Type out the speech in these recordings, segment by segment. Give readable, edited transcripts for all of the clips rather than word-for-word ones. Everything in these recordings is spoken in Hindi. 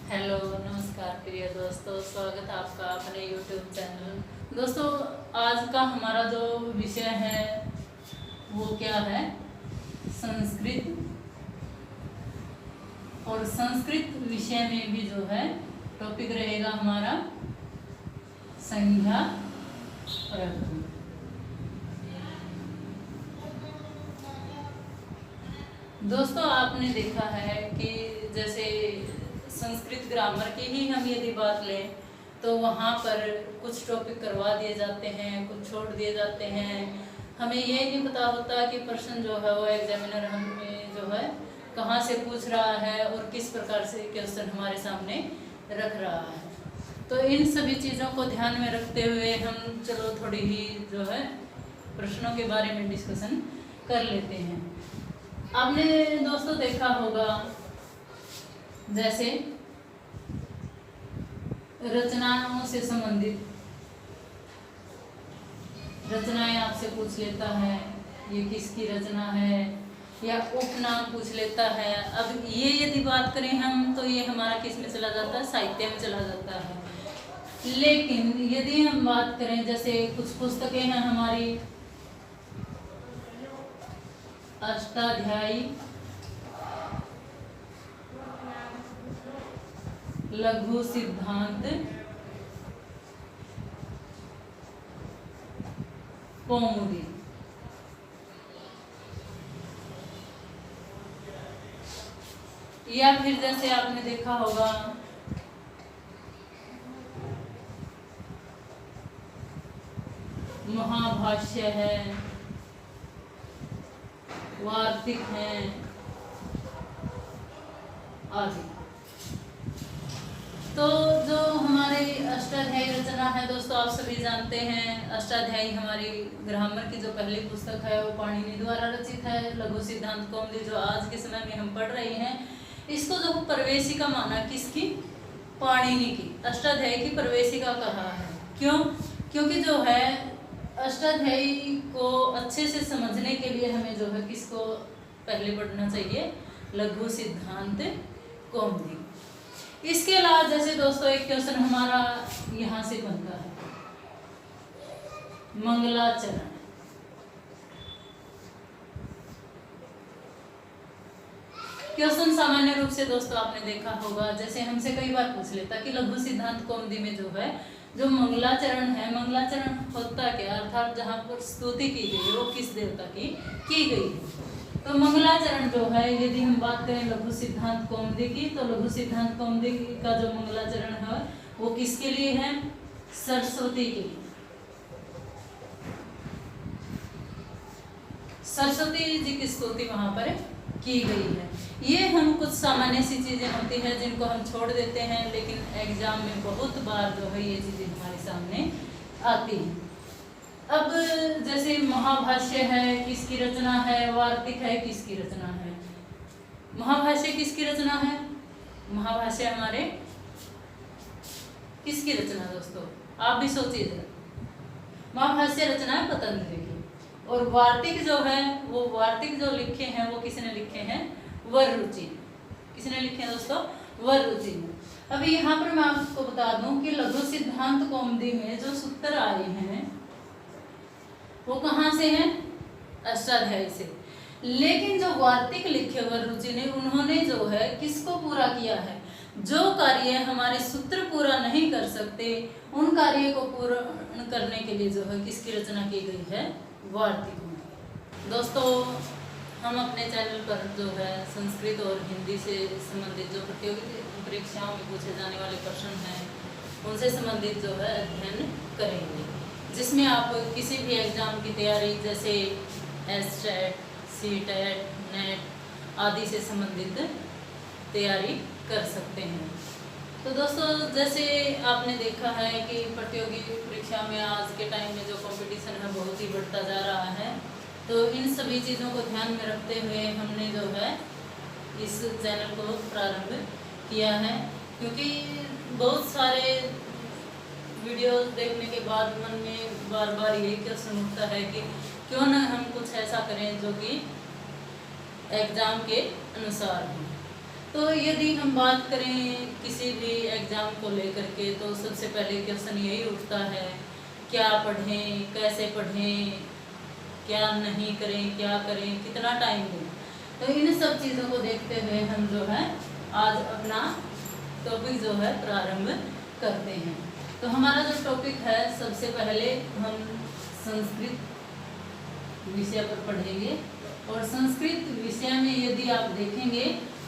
हेलो नमस्कार प्रिय दोस्तों, स्वागत है आपका अपने YouTube चैनल। दोस्तों, आज का हमारा जो विषय है वो क्या है? संस्कृत। और संस्कृत विषय में भी जो है टॉपिक रहेगा हमारा संज्ञा प्रकृति। दोस्तों, आपने देखा है कि जैसे संस्कृत ग्रामर की ही हम यदि बात लें तो वहाँ पर कुछ टॉपिक करवा दिए जाते हैं, कुछ छोड़ दिए जाते हैं। हमें ये नहीं पता होता कि प्रश्न जो है वो एग्जामिनर हमें जो है कहाँ से पूछ रहा है और किस प्रकार से क्वेश्चन हमारे सामने रख रहा है। तो इन सभी चीज़ों को ध्यान में रखते हुए हम चलो थोड़ी ही जो है प्रश्नों के बारे में डिस्कशन कर लेते हैं। आपने दोस्तों देखा होगा जैसे रचनाओं से संबंधित रचनाएं आपसे पूछ लेता है, ये किसकी रचना है, या उपनाम पूछ लेता है। अब ये यदि बात करें हम तो ये हमारा किस में चला जाता है? साहित्य में चला जाता है। लेकिन यदि हम बात करें जैसे कुछ पुस्तकें हैं हमारी अष्टाध्यायी, लघु सिद्धांत, कौमुदी, या फिर जैसे आपने देखा होगा महाभाष्य है, वार्तिक है आदि। तो जो हमारी अष्टाध्यायी रचना है दोस्तों, आप सभी जानते हैं अष्टाध्यायी हमारी ग्रामर की जो पहली पुस्तक है वो पाणिनि द्वारा रचित है। लघु सिद्धांत कौमुदी जो आज के समय में हम पढ़ रहे हैं, इसको जो प्रवेशिका माना किसकी? पाणिनि की। अष्टाध्यायी की प्रवेशिका कहा है। क्यों? क्योंकि जो है अष्टाध्यायी को अच्छे से समझने के लिए हमें जो है किसको पहले पढ़ना चाहिए? लघु सिद्धांत कौमुदी। इसके अलावा जैसे दोस्तों एक क्वेश्चन हमारा यहाँ से बनता है, मंगलाचरण। क्वेश्चन सामान्य रूप से दोस्तों आपने देखा होगा, जैसे हमसे कई बार पूछ लेता कि लघु सिद्धांत कौमुदी में जो है जो मंगलाचरण है, मंगलाचरण होता क्या? अर्थात जहाँ पर स्तुति की गई है वो किस देवता की गई है। तो मंगलाचरण जो है यदि हम बात करें लघु सिद्धांत कौमुदी की, तो लघु सिद्धांत कौमुदी का जो मंगलाचरण है वो किसके लिए है? सरस्वती के लिए। सरस्वती जी की स्तुति वहां पर की गई है। ये हम कुछ सामान्य सी चीजें होती हैं जिनको हम छोड़ देते हैं, लेकिन एग्जाम में बहुत बार जो है ये चीजें हमारे सामने आती हैं। अब जैसे महाभाष्य है, किसकी रचना है? वार्तिक है, किसकी रचना है? महाभाष्य किसकी रचना है? महाभाष्य हमारे किसकी रचना दोस्तों? आप भी सोचिए जरा। महाभाष्य रचना है पतंजलि की। और वार्तिक जो है वो वार्तिक जो लिखे हैं वो किसने लिखे हैं? वररुचि। किसने लिखे हैं दोस्तों? वररुचि ने। अभी यहाँ पर मैं आपको बता दूं कि लघु सिद्धांत कौमुदी में जो सूत्र आए हैं वो कहाँ से हैं? अष्टाध्यायी से। लेकिन जो वार्तिक लिखे वररुचि ने, उन्होंने जो है किसको पूरा किया है? जो कार्य हमारे सूत्र पूरा नहीं कर सकते उन कार्य को पूर्ण करने के लिए जो है किसकी रचना की गई है? वार्तिक में। दोस्तों, हम अपने चैनल पर जो है संस्कृत और हिंदी से संबंधित जो प्रतियोगी परीक्षाओं में पूछे जाने वाले प्रश्न हैं उनसे संबंधित जो है अध्ययन करेंगे, जिसमें आप किसी भी एग्ज़ाम की तैयारी जैसे एसटेट, सीटेट, नेट आदि से संबंधित तैयारी कर सकते हैं। तो दोस्तों, जैसे आपने देखा है कि प्रतियोगी परीक्षा में आज के टाइम में जो कंपटीशन है बहुत ही बढ़ता जा रहा है। तो इन सभी चीज़ों को ध्यान में रखते हुए हमने जो है इस चैनल को प्रारंभ किया है, क्योंकि बहुत सारे वीडियो देखने के बाद मन में बार बार यही क्वेश्चन उठता है कि क्यों ना हम कुछ ऐसा करें जो कि एग्ज़ाम के अनुसार हो। तो यदि हम बात करें किसी भी एग्ज़ाम को लेकर के, तो सबसे पहले क्वेश्चन यही उठता है, क्या पढ़ें, कैसे पढ़ें, क्या नहीं करें, क्या करें, कितना टाइम दें। तो इन सब चीज़ों को देखते हुए हम जो है आज अपना टॉपिक जो है प्रारंभ करते हैं। तो हमारा जो टॉपिक है, सबसे पहले हम संस्कृत विषय पर पढ़ेंगे। और संस्कृत विषय में यदि आप देखेंगे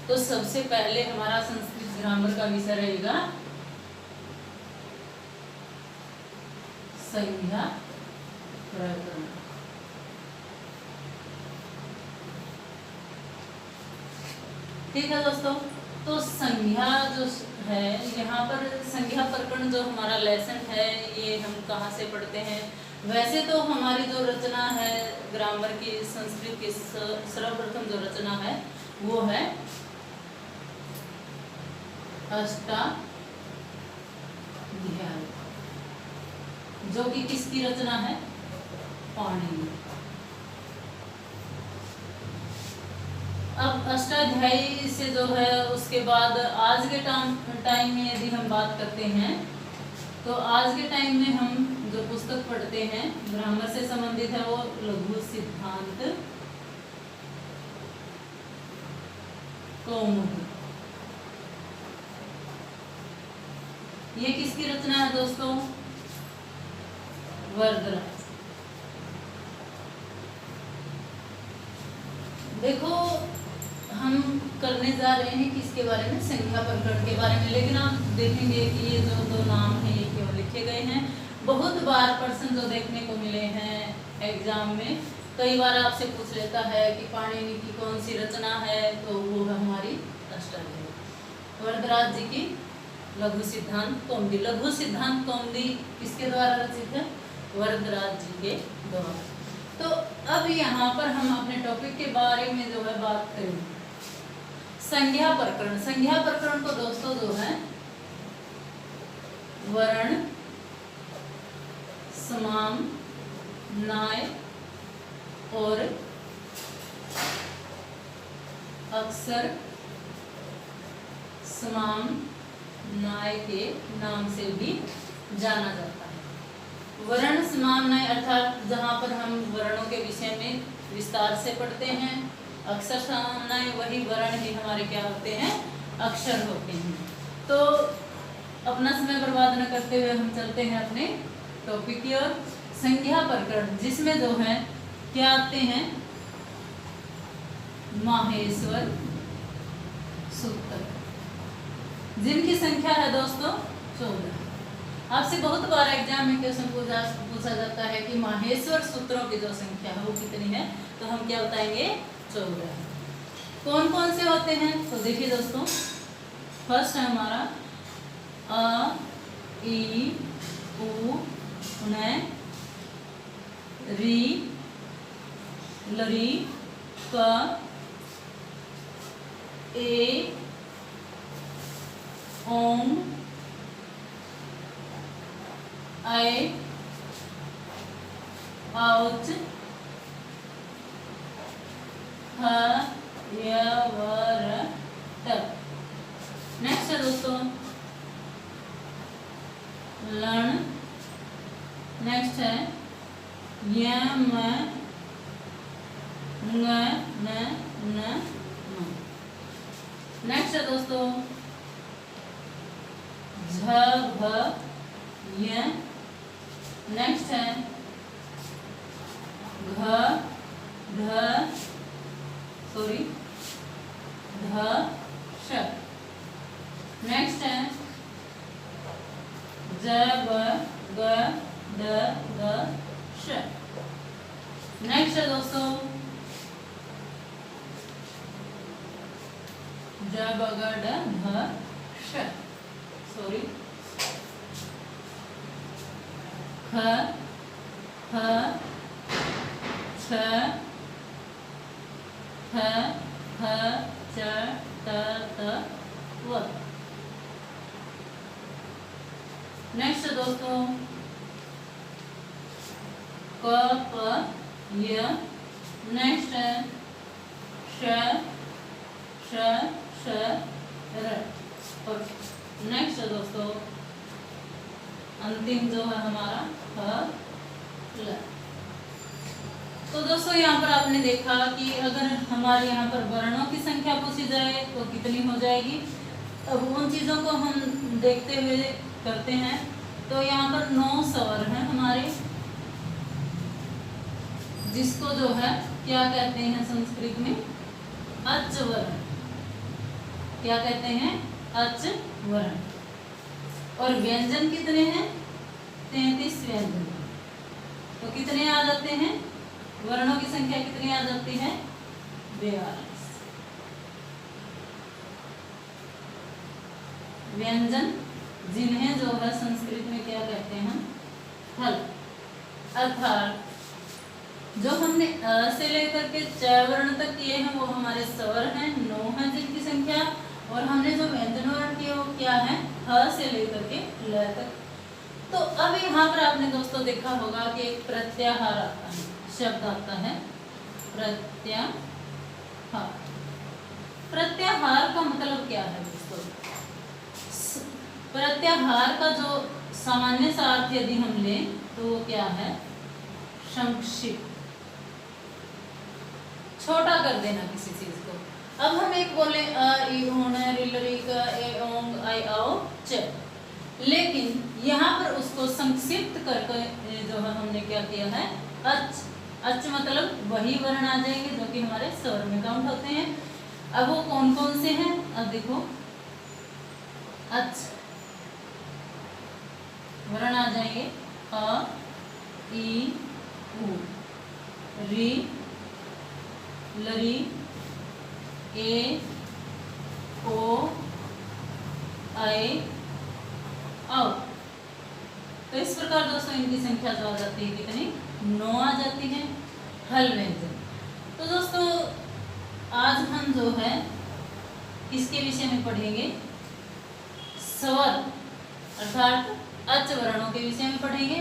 तो सबसे पहले हमारा संस्कृत ग्रामर का विषय रहेगा संज्ञा प्रकरण। ठीक है दोस्तों, तो संज्ञा जो है, यहाँ पर संज्ञा प्रकरण जो हमारा लेसन है, ये हम कहाँ से पढ़ते हैं। वैसे तो हमारी जो रचना है ग्रामर की, संस्कृत की सर्वप्रथम जो रचना है वो है अष्टाध्यायी, जो कि किसकी रचना है, पाणिनि। अब अष्टाध्यायी से जो है उसके बाद आज के टाइम में यदि हम बात करते हैं, तो आज के टाइम में हम जो पुस्तक पढ़ते हैं ग्रामर से संबंधित है, वो लघु सिद्धांत कौमुदी। ये किसकी रचना है दोस्तों, वरदराज। देखो हम करने जा रहे हैं किसके बारे में, संज्ञा प्रकरण के बारे में। लेकिन आप देखेंगे कि ये जो दो नाम हैं ये क्यों लिखे गए हैं। बहुत बार प्रश्न जो देखने को मिले हैं एग्जाम में, कई बार आपसे पूछ लेता है कि पाणिनि की कौन सी रचना है, तो वो है हमारी अष्टाध्यायी, वरदराज जी की लघु सिद्धांत कौमुदी। लघु सिद्धांत कौमुदी किसके द्वारा रचित है, वरदराज जी के द्वारा। तो अब यहाँ पर हम अपने टॉपिक के बारे में जो है बात करेंगे, संज्ञा प्रकरण। संज्ञा प्रकरण को दोस्तों जो है वर्ण, समाम, नाय और अक्षर समाम नाय के नाम से भी जाना जाता है। वर्ण समाम नाय अर्थात जहाँ पर हम वर्णों के विषय में विस्तार से पढ़ते हैं। अक्षर समाम नाय वही वर्ण ही हमारे क्या होते हैं, अक्षर होते हैं। तो अपना समय बर्बाद न करते हुए हम चलते हैं अपने टॉपिक की ओर। संज्ञा प्रकरण, जिसमें जो है क्या आते हैं, माहेश्वर सूत्र, जिनकी संख्या है दोस्तों 14। आपसे बहुत बार एग्जाम में क्वेश्चन पूछा जाता है कि माहेश्वर सूत्रों की जो संख्या है वो कितनी है, तो हम क्या बताएंगे, 14 है। कौन कौन से होते हैं, तो देखिए दोस्तों, फर्स्ट है हमारा अ, ई, उ, ऋ, लरी, क, ए, ओम, ऐ, औच, ह, य, व, र, ट। नेक्स्ट है दोस्तों लण। नेक्स्ट है य, म, ङ, न, न, म। नेक्स्ट है दोस्तों झ, भ, य। नेक्स्ट है घ, ढ, सॉरी ध, श। नेक्स्ट है ज, ब, ग, ड, ग, श। नेक्स्ट है दोस्तों ज, ब, ग, ड, ध, श, सॉरी ख, ह, छ, थ, ह, च, त, त, व। नेक्स्ट दोस्तों क, प, य। नेक्स्ट है श, श, श, र। और नेक्स्ट दोस्तों अंतिम जो है हमारा ह ल। तो दोस्तों यहाँ पर आपने देखा कि अगर हमारे यहाँ पर वर्णों की संख्या पूछी जाए तो कितनी हो जाएगी। अब उन चीज़ों को हम देखते हुए करते हैं। तो यहाँ पर 9 स्वर हैं हमारे, जिसको जो है क्या कहते हैं संस्कृत में, अच वर्ण। क्या कहते हैं, अच वर्ण। और व्यंजन कितने हैं, 33 व्यंजन। तो कितने आ जाते हैं, वर्णों की संख्या कितनी आ जाती है, 42 व्यंजन, जिन्हें जो है संस्कृत में क्या कहते हैं, हल। अर्थात जो हमने अ से लेकर के च वर्ण तक किए हैं वो हमारे स्वर हैं, 9 हैं जिनकी संख्या। और हमने जो व्यंजन वर्ण किए वो क्या है, ह से लेकर के ल तक। तो अब यहाँ पर आपने दोस्तों देखा होगा कि एक प्रत्याहार आता है, शब्द आता है प्रत्याहार। प्रत्याहार का मतलब क्या है दोस्तों, प्रत्याहार का जो सामान्य सा अर्थ यदि हम लें तो वो क्या है, संक्षिप्त, छोटा कर देना किसी चीज को। अब हम एक बोले अ ई ऊन रिल री क ए ओंग आई आओ च, लेकिन यहाँ पर उसको संक्षिप्त करके जो है हमने क्या किया है, अच। अच मतलब वही वर्ण आ जाएंगे जो कि हमारे स्वर में काउंट होते हैं। अब वो कौन कौन से हैं, अब देखो अच वर्ण आ जाएंगे, अ ई उ री लरी ए ओ आई आओ। तो इस प्रकार दोस्तों इनकी संख्या जो आ जाती है कितनी, 9 आ जाती है, हल व्यंजन। तो दोस्तों आज हम जो है किसके विषय में पढ़ेंगे, स्वर अर्थात अच वर्णों के विषय में पढ़ेंगे।